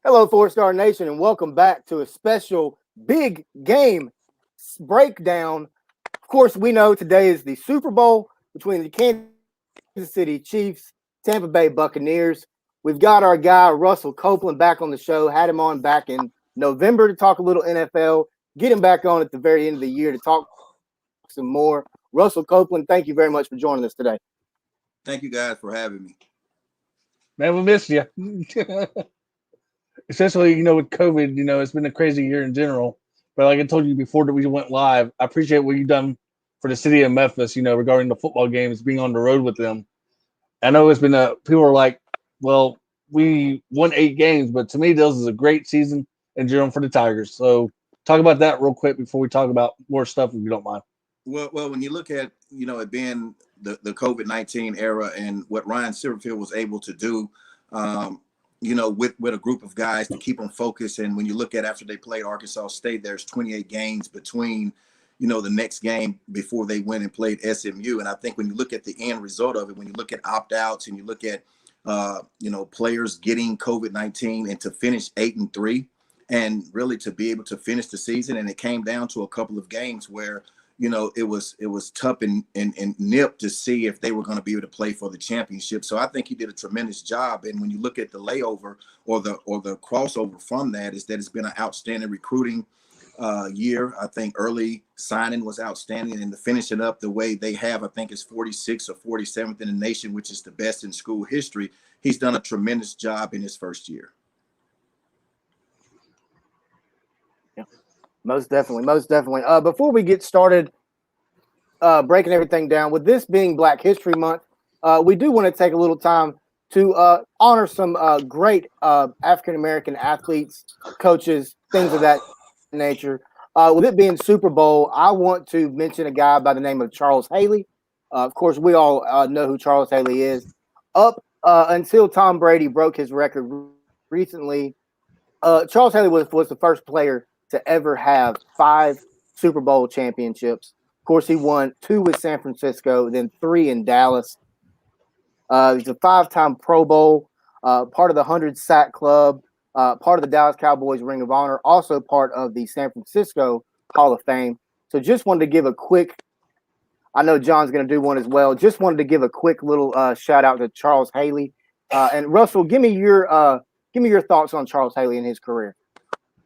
Hello, Four Star Nation, and welcome back to a special big game breakdown. Of course, we know today is the Super Bowl between the Kansas City Chiefs, Tampa Bay Buccaneers. We've got our guy Russell Copeland back on the show. Had him on back in November to talk a little NFL. Get him back on at the very end of the year to talk some more. Russell Copeland, thank you very much for joining us today. Thank you guys for having me. Man, we missed you. Especially, with COVID, it's been a crazy year in general. But like I told you before that we went live, I appreciate what you've done for the city of Memphis, regarding the football games, being on the road with them. I know it's been people are like, well, we won 8 games, but to me, this is a great season in general for the Tigers. So talk about that real quick before we talk about more stuff, if you don't mind. Well, when you look at it being the COVID-19 era and what Ryan Silverfield was able to do, with a group of guys to keep them focused, and when you look at after they played Arkansas State, there's 28 games between the next game before they went and played SMU, and I think when you look at the end result of it, when you look at opt-outs and you look at players getting COVID-19 and to finish 8-3, and really to be able to finish the season, and it came down to a couple of games where it was tough and nip to see if they were going to be able to play for the championship. So I think he did a tremendous job. And when you look at the layover or the crossover from that, is that it's been an outstanding recruiting year. I think early signing was outstanding, and to finish it up the way they have, I think it's 46th or 47th in the nation, which is the best in school history. He's done a tremendous job in his first year. Most definitely, most definitely. Before we get started, breaking everything down, with this being Black History Month, we do want to take a little time to honor some great African American athletes, coaches, things of that nature. With it being Super Bowl, I want to mention a guy by the name of Charles Haley. Of course, we all know who Charles Haley is. Up until Tom Brady broke his record recently, Charles Haley was the first player to ever have 5 Super Bowl championships. Of course, he won 2 with San Francisco, then 3 in Dallas. He's a 5-time Pro Bowl, part of the 100 Sack Club, part of the Dallas Cowboys Ring of Honor, also part of the San Francisco Hall of Fame. So just wanted to give a quick, I know John's going to do one as well. Just wanted to give a quick little shout out to Charles Haley. And Russell, give me your thoughts on Charles Haley and his career.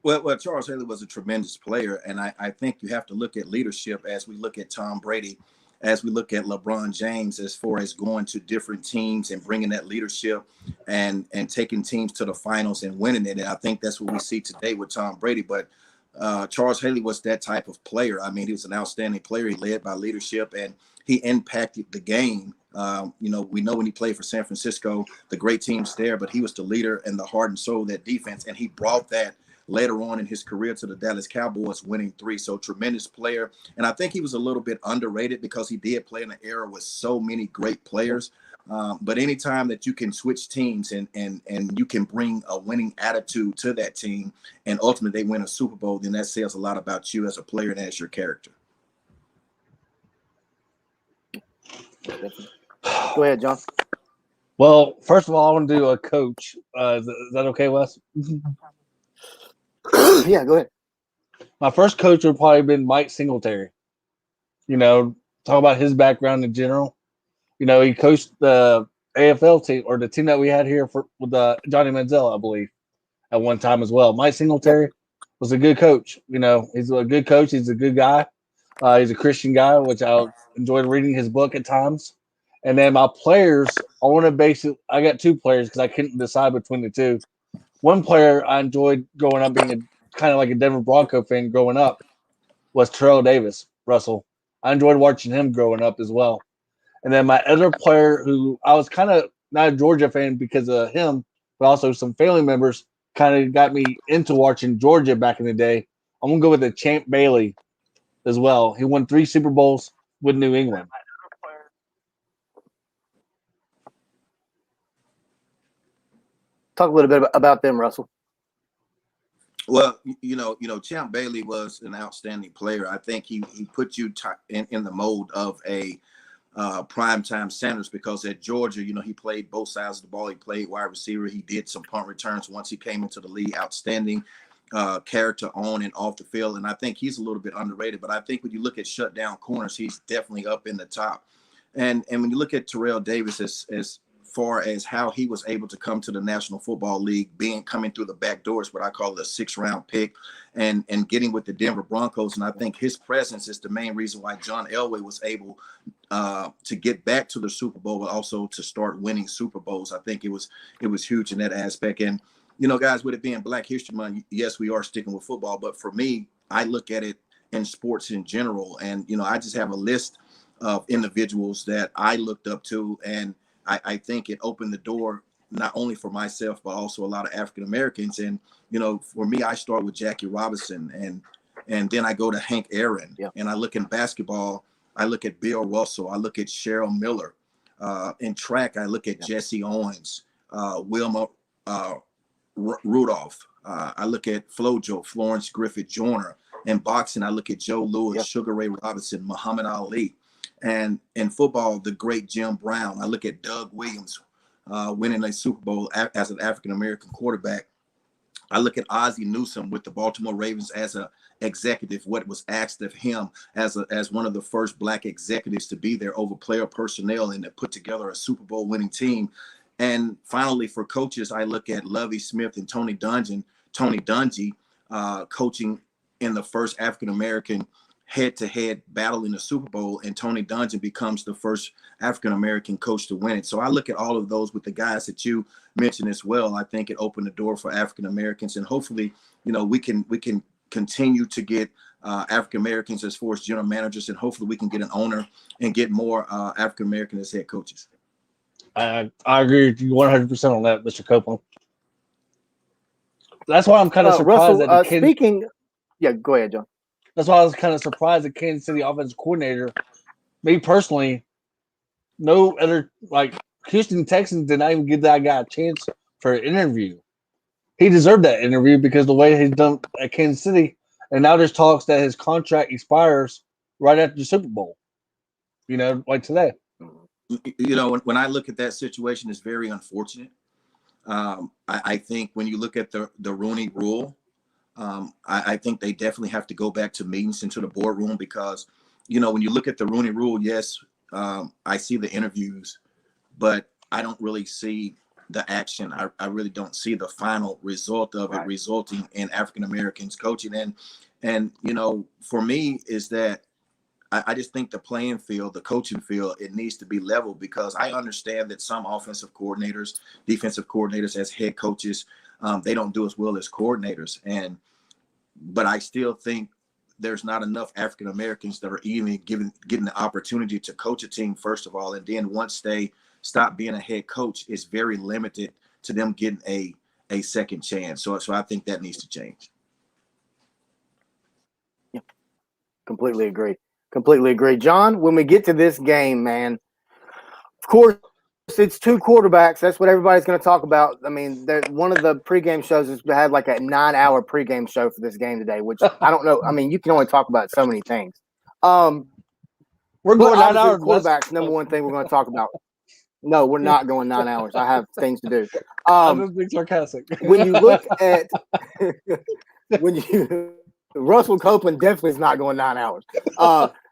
Well, Charles Haley was a tremendous player, and I think you have to look at leadership as we look at Tom Brady, as we look at LeBron James, as far as going to different teams and bringing that leadership and taking teams to the finals and winning it. And I think that's what we see today with Tom Brady. But Charles Haley was that type of player. I mean, he was an outstanding player. He led by leadership, and he impacted the game. We know when he played for San Francisco, the great teams there, but he was the leader and the heart and soul of that defense, and he brought that later on in his career to the Dallas Cowboys, winning 3. So tremendous player. And I think he was a little bit underrated because he did play in an era with so many great players. But anytime that you can switch teams and you can bring a winning attitude to that team and ultimately they win a Super Bowl, then that says a lot about you as a player and as your character. Go ahead, John. Well, first of all, I want to do a coach. Is that okay, Wes? Yeah, go ahead. My first coach would probably have been Mike Singletary. Talk about his background in general. He coached the AFL team, or the team that we had here with Johnny Manziel, I believe, at one time as well. Mike Singletary was a good coach. He's a good coach. He's a good guy. He's a Christian guy, which I enjoyed reading his book at times. And then my players, I want to base it. I got 2 players because I couldn't decide between the 2. One player I enjoyed growing up, being kind of like a Denver Bronco fan growing up, was Terrell Davis, Russell. I enjoyed watching him growing up as well. And then my other player, who I was kind of not a Georgia fan because of him, but also some family members kind of got me into watching Georgia back in the day. I'm going to go with the Champ Bailey as well. He won 3 Super Bowls with New England. Talk a little bit about them, Russell. Well, Champ Bailey was an outstanding player. I think he put you in the mold of a primetime centers, because at Georgia, you know, he played both sides of the ball. He played wide receiver. He did some punt returns once he came into the league. Outstanding character on and off the field. And I think he's a little bit underrated. But I think when you look at shutdown corners, he's definitely up in the top. And when you look at Terrell Davis as far as how he was able to come to the National Football League, coming through the back door is what I call a 6th-round pick, and getting with the Denver Broncos. And I think his presence is the main reason why John Elway was able to get back to the Super Bowl, but also to start winning Super Bowls. I think it was huge in that aspect. And, you know, guys, with it being Black History Month, yes, we are sticking with football, but for me, I look at it in sports in general. And, you know, I just have a list of individuals that I looked up to, and I think it opened the door not only for myself, but also a lot of African Americans. And, you know, for me, I start with Jackie Robinson, and then I go to Hank Aaron. Yeah. And I look in basketball, I look at Bill Russell, I look at Cheryl Miller. In track, I look at Jesse Owens, Wilma Rudolph. I look at FloJo, Florence Griffith Joyner. In boxing, I look at Joe Louis, Sugar Ray Robinson, Muhammad Ali. And in football, the great Jim Brown. I look at Doug Williams winning a Super Bowl as an African-American quarterback. I look at Ozzie Newsome with the Baltimore Ravens as an executive, what was asked of him as one of the first Black executives to be there over player personnel and to put together a Super Bowl winning team. And finally, for coaches, I look at Lovie Smith and Tony Dungy, coaching in the first African-American head-to-head battle in the Super Bowl, and Tony Dungy becomes the first African-American coach to win it. So I look at all of those with the guys that you mentioned as well. I think it opened the door for African-Americans, and hopefully, you know, we can continue to get African-Americans as far as general managers, and hopefully we can get an owner and get more African-American as head coaches. I agree with you 100% on that, Mr. Copeland. That's why I'm kind of surprised Russell, that the kid. Go ahead, John. That's why I was kind of surprised the Kansas City offensive coordinator, me personally, no other, like, Houston Texans did not even give that guy a chance for an interview. He deserved that interview because the way he's done at Kansas City, and now there's talks that his contract expires right after the Super Bowl, you know, like today. You know, when I look at that situation, it's very unfortunate. I think when you look at the Rooney Rule, I think they definitely have to go back to meetings into the boardroom, because, you know, when you look at the Rooney Rule, yes, I see the interviews, but I don't really see the action. I really don't see the final result of it resulting in African Americans coaching. And you know, for me, is that I just think the playing field, the coaching field, it needs to be leveled, because I understand that some offensive coordinators, defensive coordinators as head coaches, they don't do as well as coordinators. But I still think there's not enough African Americans that are even getting the opportunity to coach a team, first of all. And then once they stop being a head coach, it's very limited to them getting a second chance. So I think that needs to change. Yeah, completely agree. John, when we get to this game, man, of course, it's two quarterbacks. That's what everybody's going to talk about. I mean, one of the pregame shows has had like a 9-hour pregame show for this game today, which I don't know. I mean, you can only talk about so many things. We're going 9 hours. Quarterbacks, number one thing we're going to talk about. No, we're not going 9 hours. I have things to do. I'm just being sarcastic. When you look at Russell Copeland definitely is not going 9 hours.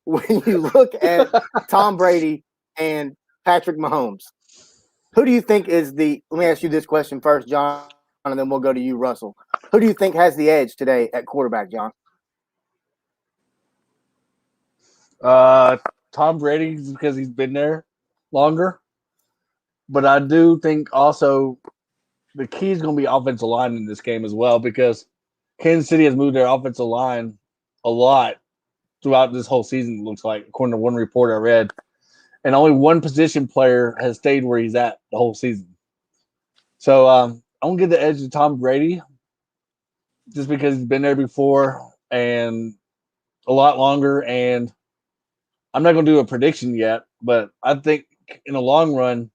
When you look at Tom Brady and Patrick Mahomes, who do you think is let me ask you this question first, John, and then we'll go to you, Russell. Who do you think has the edge today at quarterback, John? Tom Brady, because he's been there longer. But I do think also the key is going to be offensive line in this game as well, because Kansas City has moved their offensive line a lot throughout this whole season, it looks like, according to one report I read. And only one position player has stayed where he's at the whole season. So I'm going to give the edge to Tom Brady just because he's been there before and a lot longer. And I'm not going to do a prediction yet, but I think in the long run,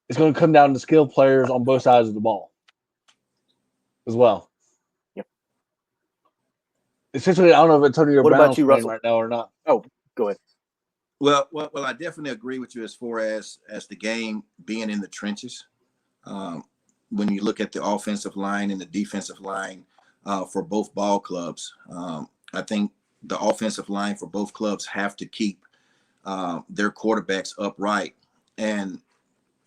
it's going to come down to skill players on both sides of the ball as well. Yep. Essentially, I don't know if Antonio What Brown about you, is playing Russell? right now or not. Oh, go ahead. Well, I definitely agree with you as far as the game being in the trenches. Um, when you look at the offensive line and the defensive line for both ball clubs, I think the offensive line for both clubs have to keep their quarterbacks upright. And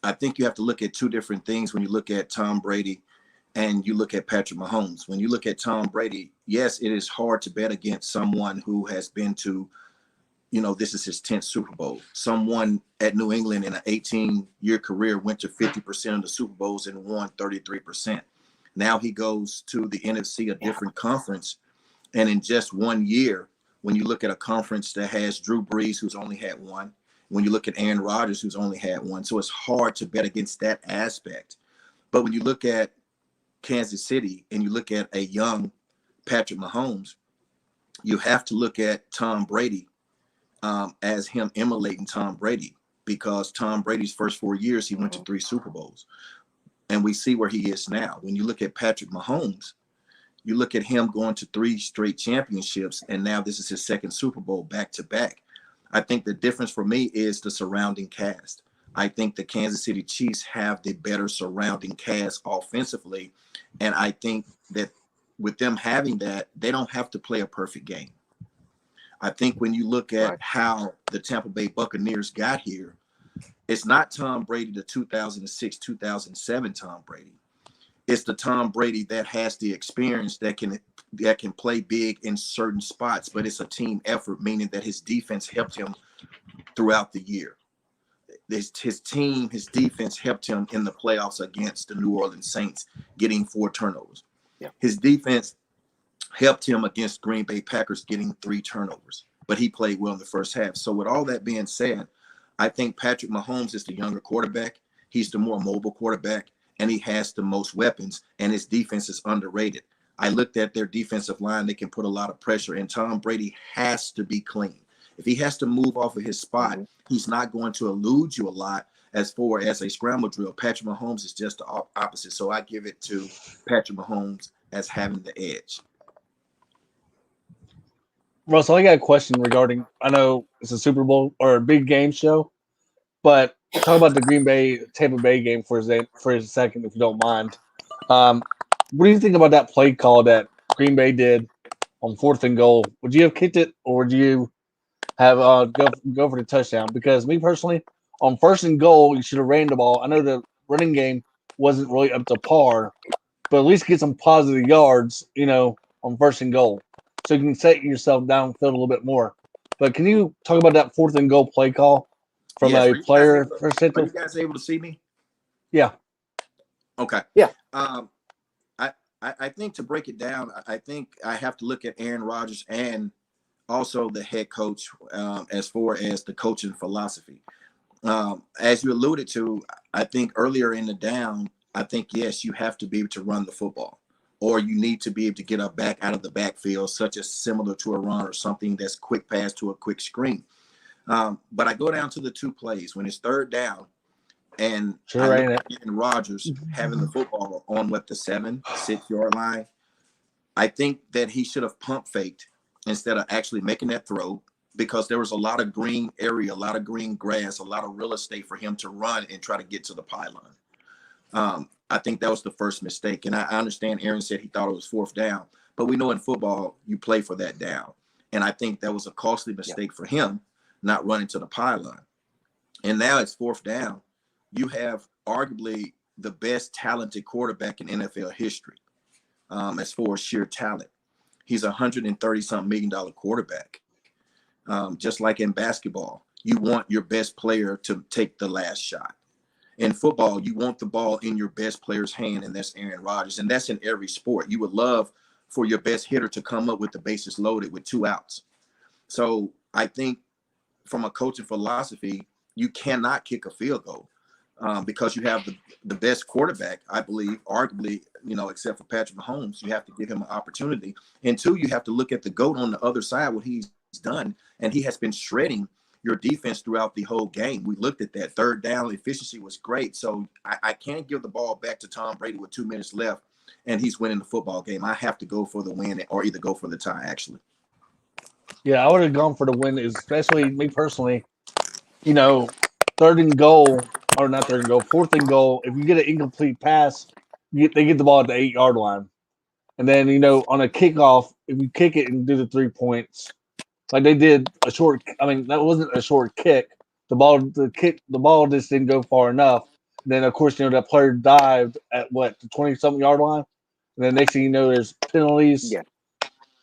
I think you have to look at two different things when you look at Tom Brady and you look at Patrick Mahomes. When you look at Tom Brady, yes, it is hard to bet against someone who has been to, this is his 10th Super Bowl. Someone at New England in an 18-year career went to 50% of the Super Bowls and won 33%. Now he goes to the NFC, a different conference. And in just 1 year, when you look at a conference that has Drew Brees, who's only had one, when you look at Aaron Rodgers, who's only had one. So it's hard to bet against that aspect. But when you look at Kansas City and you look at a young Patrick Mahomes, you have to look at Tom Brady as him emulating Tom Brady, because Tom Brady's first 4 years, he went to 3 Super Bowls. And we see where he is now. When you look at Patrick Mahomes, you look at him going to 3 straight championships, and now this is his second Super Bowl back to back. I think the difference for me is the surrounding cast. I think the Kansas City Chiefs have the better surrounding cast offensively. And I think that with them having that, they don't have to play a perfect game. I think when you look at how the Tampa Bay Buccaneers got here, it's not Tom Brady, the 2006, 2007 Tom Brady. It's the Tom Brady that has the experience that can play big in certain spots, but it's a team effort, meaning that his defense helped him throughout the year. His defense helped him in the playoffs against the New Orleans Saints, getting 4 turnovers. Yeah. His defense helped him against Green Bay Packers, getting 3 turnovers, but he played well in the first half. So with all that being said, I think Patrick Mahomes is the younger quarterback. He's the more mobile quarterback, and he has the most weapons, and his defense is underrated. I looked at their defensive line. They can put a lot of pressure, and Tom Brady has to be clean. If he has to move off of his spot, he's not going to elude you a lot as far as a scramble drill. Patrick Mahomes is just the opposite. So I give it to Patrick Mahomes as having the edge. Russell, I got a question regarding, I know it's a Super Bowl or a big game show, but talk about the Green Bay Tampa Bay game for a second, if you don't mind. What do you think about that play call that Green Bay did on 4th and goal? Would you have kicked it, or would you have go for the touchdown? Because me personally, on 1st and goal, you should have ran the ball. I know the running game wasn't really up to par, but at least get some positive yards, on 1st and goal, so you can set yourself downfield a little bit more. But can you talk about that 4th and goal play call from a player perspective? Are you guys able to see me? Yeah. Okay. Yeah. I think to break it down, I think I have to look at Aaron Rodgers and also the head coach as far as the coaching philosophy. As you alluded to, I think earlier in the down, I think, yes, you have to be able to run the football, or you need to be able to get a back out of the backfield, such as similar to a run or something that's quick pass to a quick screen. But I go down to the 2 plays when it's 3rd down, and I look at Aaron Rodgers having the football on the 7-6 yard line. I think that he should have pump faked instead of actually making that throw, because there was a lot of green area, a lot of green grass, a lot of real estate for him to run and try to get to the pylon. I think that was the first mistake. And I understand Aaron said he thought it was 4th down, but we know in football, you play for that down. And I think that was a costly mistake for him, not running to the pylon. And now it's 4th down. You have arguably the best talented quarterback in NFL history as far as sheer talent. He's a $130-something million quarterback. Just like in basketball, you want your best player to take the last shot. In football, you want the ball in your best player's hand, and that's Aaron Rodgers. And that's in every sport. You would love for your best hitter to come up with the bases loaded with 2 outs. So I think from a coaching philosophy, you cannot kick a field goal because you have the best quarterback, I believe, arguably, except for Patrick Mahomes. You have to give him an opportunity. And 2, you have to look at the GOAT on the other side, what he's done. And he has been shredding your defense throughout the whole game. We looked at that. 3rd down efficiency was great. So I can't give the ball back to Tom Brady with 2 minutes left and he's winning the football game. I have to go for the win, or either go for the tie, actually. Yeah, I would have gone for the win, especially me personally. you know, third and goal, or not third and goal, fourth and goal, if you get an incomplete pass, they get the ball at the 8-yard line. And then, on a kickoff, if you kick it and do the 3 points, like they did that wasn't a short kick. The ball just didn't go far enough. And then, of course, that player dived at the 20-something yard line. And then next thing you know, there's penalties Yeah.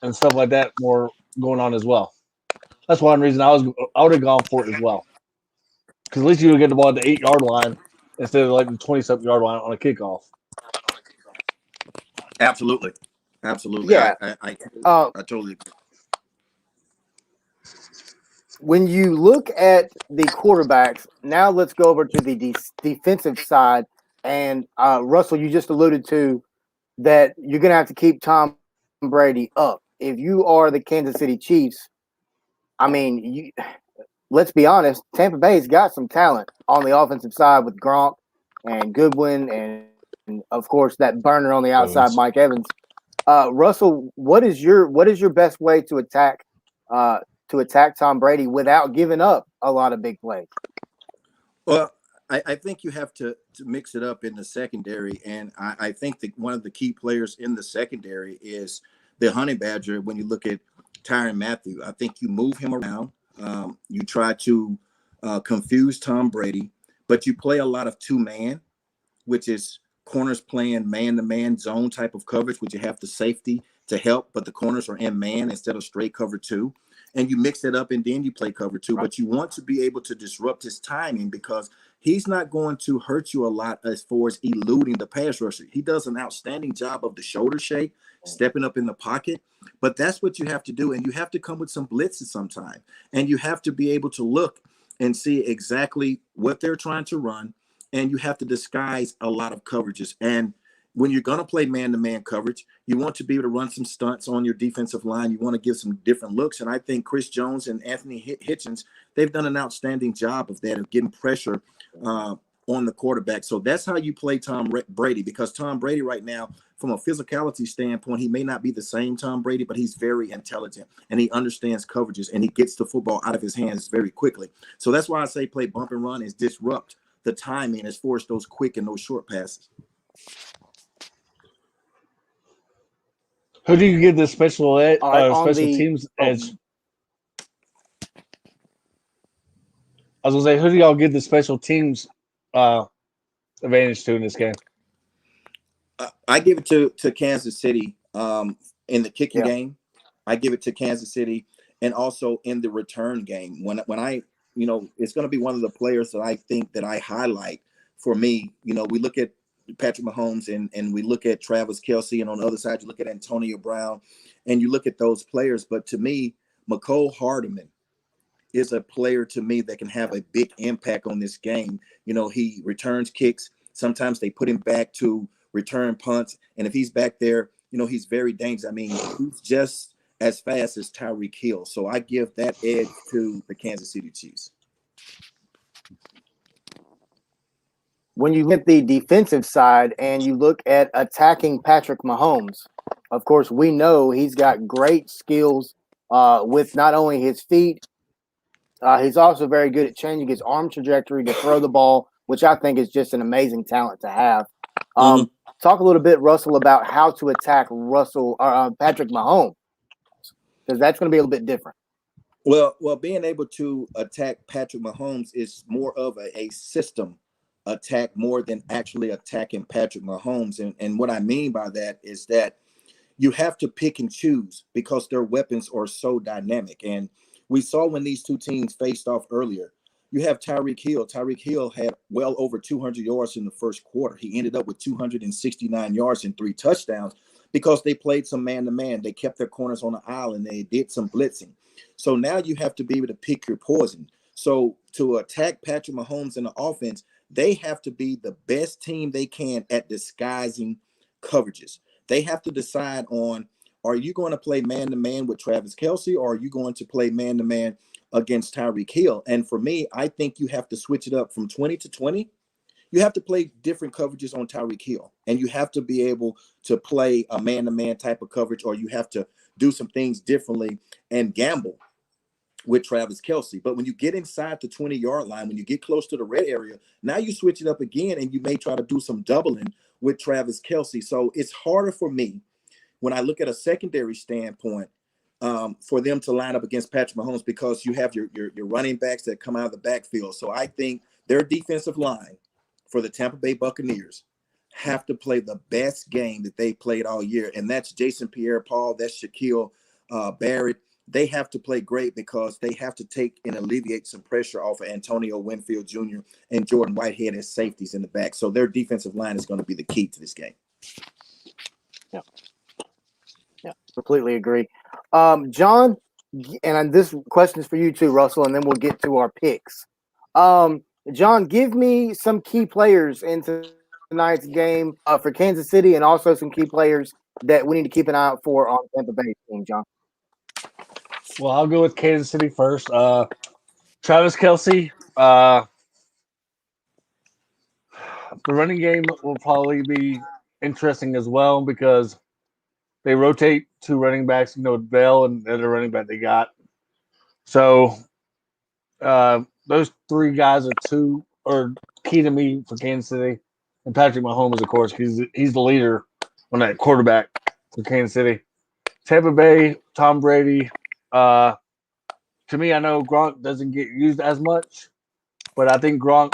and stuff like that more going on as well. That's one reason I would have gone for it as well. Because at least you would get the ball at the 8-yard line instead of like the 20-something yard line on a kickoff. Absolutely. Absolutely. Yeah. I totally agree. When you look at the quarterbacks, now let's go over to the defensive side. And Russell, you just alluded to that you're going to have to keep Tom Brady up. If you are the Kansas City Chiefs, I mean, let's be honest, Tampa Bay's got some talent on the offensive side with Gronk and Goodwin and of course, that burner on the outside, Mike Evans. Russell, what is your best way to attack Tom Brady without giving up a lot of big plays? Well, I think you have to mix it up in the secondary, and I think that one of the key players in the secondary is the Honey Badger. When you look at Tyrann Mathieu, I think you move him around. You try to confuse Tom Brady, but you play a lot of two-man, which is corners playing man-to-man zone type of coverage, which you have the safety to help, but the corners are in man instead of straight cover two. And you mix it up and then you play cover two, but you want to be able to disrupt his timing because he's not going to hurt you a lot as far as eluding the pass rusher. He does an outstanding job of the shoulder shake, stepping up in the pocket, but that's what you have to do. And you have to come with some blitzes sometime. And you have to be able to look and see exactly what they're trying to run. And you have to disguise a lot of coverages. And when you're going to play man-to-man coverage, you want to be able to run some stunts on your defensive line. You want to give some different looks. And I think Chris Jones and Anthony Hitchens, they've done an outstanding job of that, of getting pressure on the quarterback. So that's how you play Tom Brady, because Tom Brady right now, from a physicality standpoint, he may not be the same Tom Brady, but he's very intelligent and he understands coverages and he gets the football out of his hands very quickly. So that's why I say play bump and run is disrupt the timing as far as those quick and those short passes. Who do you give the special teams edge? I was gonna say, who do y'all give the special teams advantage to in this game? I give it to Kansas City in the kicking game. I give it to Kansas City, and also in the return game. When I it's going to be one of the players that I think that I highlight for me. We look at Patrick Mahomes and we look at Travis Kelce, and on the other side you look at Antonio Brown, and you look at those players. But to me, McCole Hardman is a player to me that can have a big impact on this game. He returns kicks. Sometimes they put him back to return punts, and if he's back there, he's very dangerous. I mean, he's just as fast as Tyreek Hill. So I give that edge to the Kansas City Chiefs. When you look at the defensive side and you look at attacking Patrick Mahomes, of course, we know he's got great skills with not only his feet, he's also very good at changing his arm trajectory to throw the ball, which I think is just an amazing talent to have. Talk a little bit, Russell, about how to attack Patrick Mahomes, because that's going to be a little bit different. Well, being able to attack Patrick Mahomes is more of a system attack more than actually attacking Patrick Mahomes. And what I mean by that is that you have to pick and choose because their weapons are so dynamic. And we saw when these two teams faced off earlier, you have Tyreek Hill. Tyreek Hill had well over 200 yards in the first quarter. He ended up with 269 yards and 3 touchdowns because they played some man-to-man. They kept their corners on the island. They did some blitzing. So now you have to be able to pick your poison. So to attack Patrick Mahomes in the offense, they have to be the best team they can at disguising coverages. They have to decide on, are you going to play man-to-man with Travis Kelce, or are you going to play man-to-man against Tyreek Hill? And for me, I think you have to switch it up from 20 to 20. You have to play different coverages on Tyreek Hill, and you have to be able to play a man-to-man type of coverage, or you have to do some things differently and gamble with Travis Kelce. But when you get inside the 20-yard line, when you get close to the red area, now you switch it up again and you may try to do some doubling with Travis Kelce. So it's harder for me when I look at a secondary standpoint for them to line up against Patrick Mahomes because you have your running backs that come out of the backfield. So I think their defensive line for the Tampa Bay Buccaneers have to play the best game that they played all year. And that's Jason Pierre-Paul, that's Shaquille Barrett. They have to play great because they have to take and alleviate some pressure off of Antonio Winfield Jr. and Jordan Whitehead as safeties in the back. So their defensive line is going to be the key to this game. Yeah, completely agree. John, and this question is for you too, Russell, and then we'll get to our picks. John, give me some key players into tonight's game for Kansas City and also some key players that we need to keep an eye out for on Tampa Bay team, John. Well, I'll go with Kansas City first. Travis Kelce. The running game will probably be interesting as well because they rotate two running backs, Bell and the other running back they got. So those three guys are key to me for Kansas City. And Patrick Mahomes, of course, because he's the leader on that quarterback for Kansas City. Tampa Bay, Tom Brady. To me, I know Gronk doesn't get used as much, but I think Gronk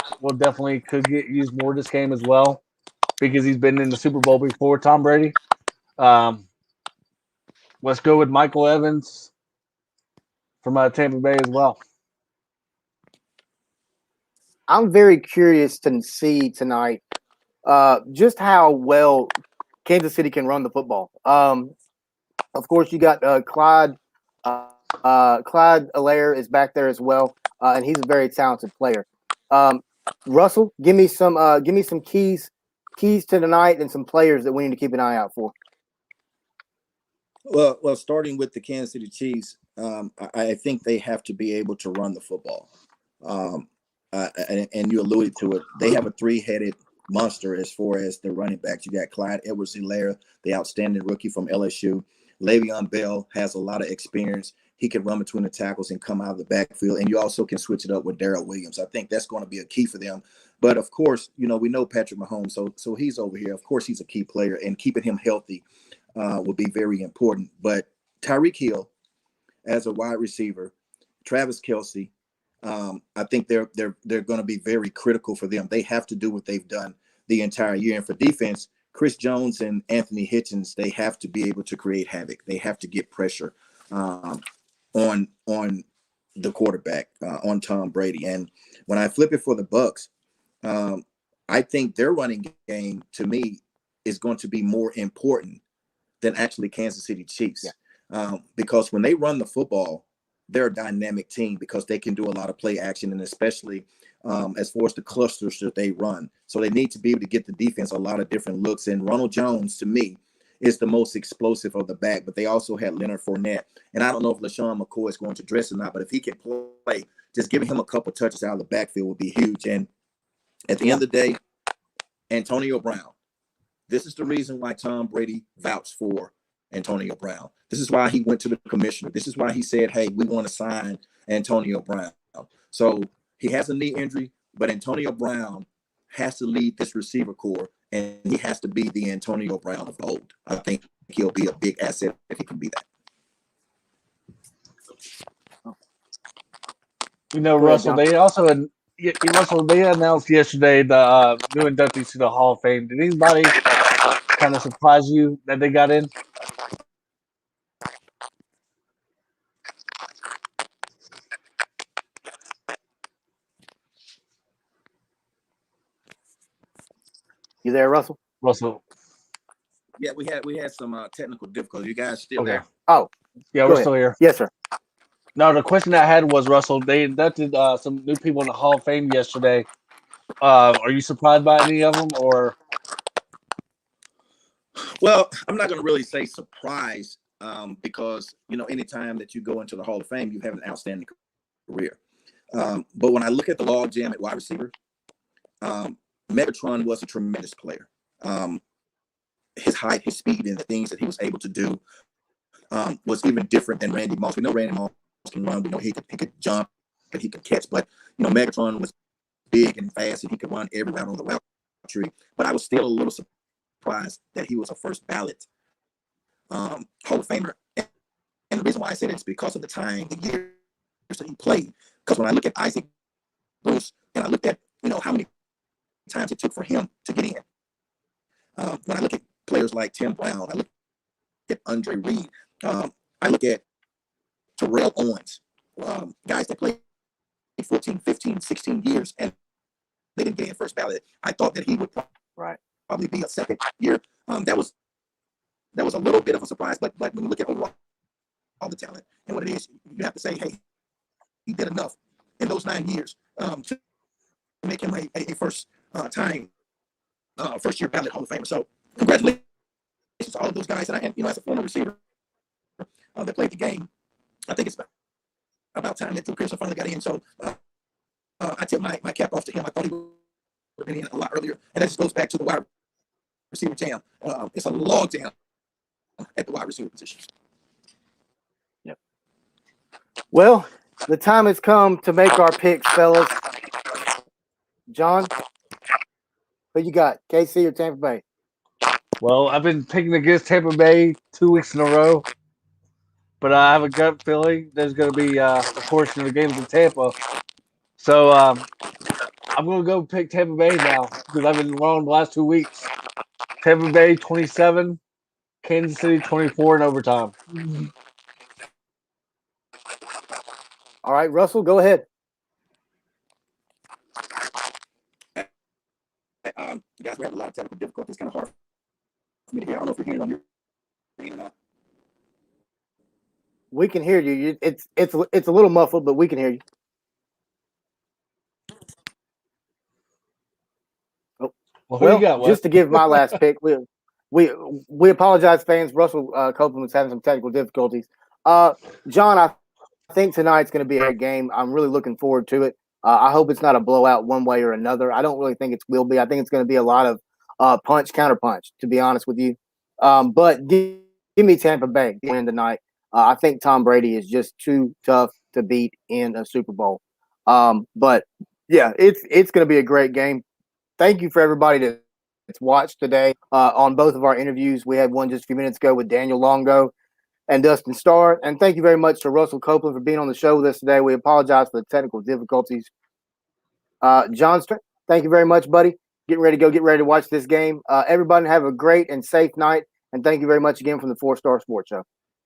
could get used more this game as well because he's been in the Super Bowl before Tom Brady. Let's go with Michael Evans from Tampa Bay as well. I'm very curious to see tonight just how well Kansas City can run the football. Of course, you got Clyde. Clyde Allaire is back there as well, and he's a very talented player. Russell, give me some keys to tonight and some players that we need to keep an eye out for. Well, starting with the Kansas City Chiefs, I think they have to be able to run the football. And you alluded to it. They have a three-headed monster as far as the running backs. You got Clyde Edwards-Helaire, the outstanding rookie from LSU. Le'Veon Bell has a lot of experience. He can run between the tackles and come out of the backfield. And you also can switch it up with Darrell Williams. I think that's going to be a key for them. But, of course, we know Patrick Mahomes, so he's over here. Of course, he's a key player, and keeping him healthy will be very important. But Tyreek Hill as a wide receiver, Travis Kelce, I think they're going to be very critical for them. They have to do what they've done the entire year. And for defense, Chris Jones and Anthony Hitchens, they have to be able to create havoc. They have to get pressure on the quarterback, on Tom Brady. And when I flip it for the Bucs, I think their running game, to me, is going to be more important than actually Kansas City Chiefs. Yeah. Because when they run the football, they're a dynamic team because they can do a lot of play action, and especially as far as the clusters that they run. So they need to be able to get the defense a lot of different looks. And Ronald Jones, to me, is the most explosive of the back. But they also had Leonard Fournette. And I don't know if LaShawn McCoy is going to dress or not, but if he can play, just giving him a couple touches out of the backfield would be huge. And at the end of the day, Antonio Brown. This is the reason why Tom Brady vouched for Antonio Brown. This is why he went to the commissioner. This is why he said, hey, we want to sign Antonio Brown. So he has a knee injury, but Antonio Brown has to lead this receiver core, and he has to be the Antonio Brown of old. I think he'll be a big asset if he can be that. Russell, they announced yesterday the new inductees to the Hall of Fame. Did anybody kind of surprise you that they got in? You there, Russell? Yeah, we had some technical difficulties. You guys still there? Oh, yeah, we're still here. Yes, sir. No, the question I had was, Russell, they inducted some new people in the Hall of Fame yesterday. Are you surprised by any of them, or? Well, I'm not going to really say surprised because, anytime that you go into the Hall of Fame, you have an outstanding career. But when I look at the log jam at wide receiver, Megatron was a tremendous player. His height, his speed, and the things that he was able to do was even different than Randy Moss. We know Randy Moss can run. We know he could jump and he could catch. But Megatron was big and fast, and he could run every route on the route tree. But I was still a little surprised that he was a first ballot Hall of Famer. And the reason why I say that is because of the years that he played. Because when I look at Isaac Bruce and I looked at how many times it took for him to get in. When I look at players like Tim Brown, I look at Andre Reed, I look at Terrell Owens, guys that played 14, 15, 16 years and they didn't get in first ballot. I thought that he would probably be a second year. That was a little bit of a surprise, but when you look at overall all the talent and what it is, you have to say, hey, he did enough in those 9 years to make him a first year ballot Hall of Famer. So congratulations to all of those guys. And as a former receiver that played the game, I think it's about time that Drew Pearson finally got in. So I tip my cap off to him. I thought he would have been in a lot earlier. And that just goes back to the wide receiver jam. It's a log jam at the wide receiver position. Yep. Well, the time has come to make our picks, fellas. John, what you got? KC or Tampa Bay? Well, I've been picking against Tampa Bay 2 weeks in a row, but I have a gut feeling there's going to be a portion of the games in Tampa. So I'm going to go pick Tampa Bay now because I've been wrong the last 2 weeks. Tampa Bay 27, Kansas City 24 in overtime. All right, Russell, go ahead. Guys, we have a lot of technical difficulties. It's kind of hard for me to hear. I don't know if you're hearing on your screen or not. We can hear you. It's a little muffled, but we can hear you. Oh. Well, who you got, Wes? Just to give my last pick, we apologize, fans. Russell Copeland was having some technical difficulties. John, I think tonight's going to be a great game. I'm really looking forward to it. I hope it's not a blowout one way or another. I don't really think it will be. I think it's going to be a lot of punch, counter punch, to be honest with you. But give me Tampa Bay win tonight. I think Tom Brady is just too tough to beat in a Super Bowl. But yeah, it's going to be a great game. Thank you for everybody that's watched today on both of our interviews. We had one just a few minutes ago with Daniel Longo and Dustin Starr. And thank you very much to Russell Copeland for being on the show with us today. We apologize for the technical difficulties. John, thank you very much, buddy. Get ready to watch this game. Everybody have a great and safe night. And thank you very much again from the 4 Star Sports Show.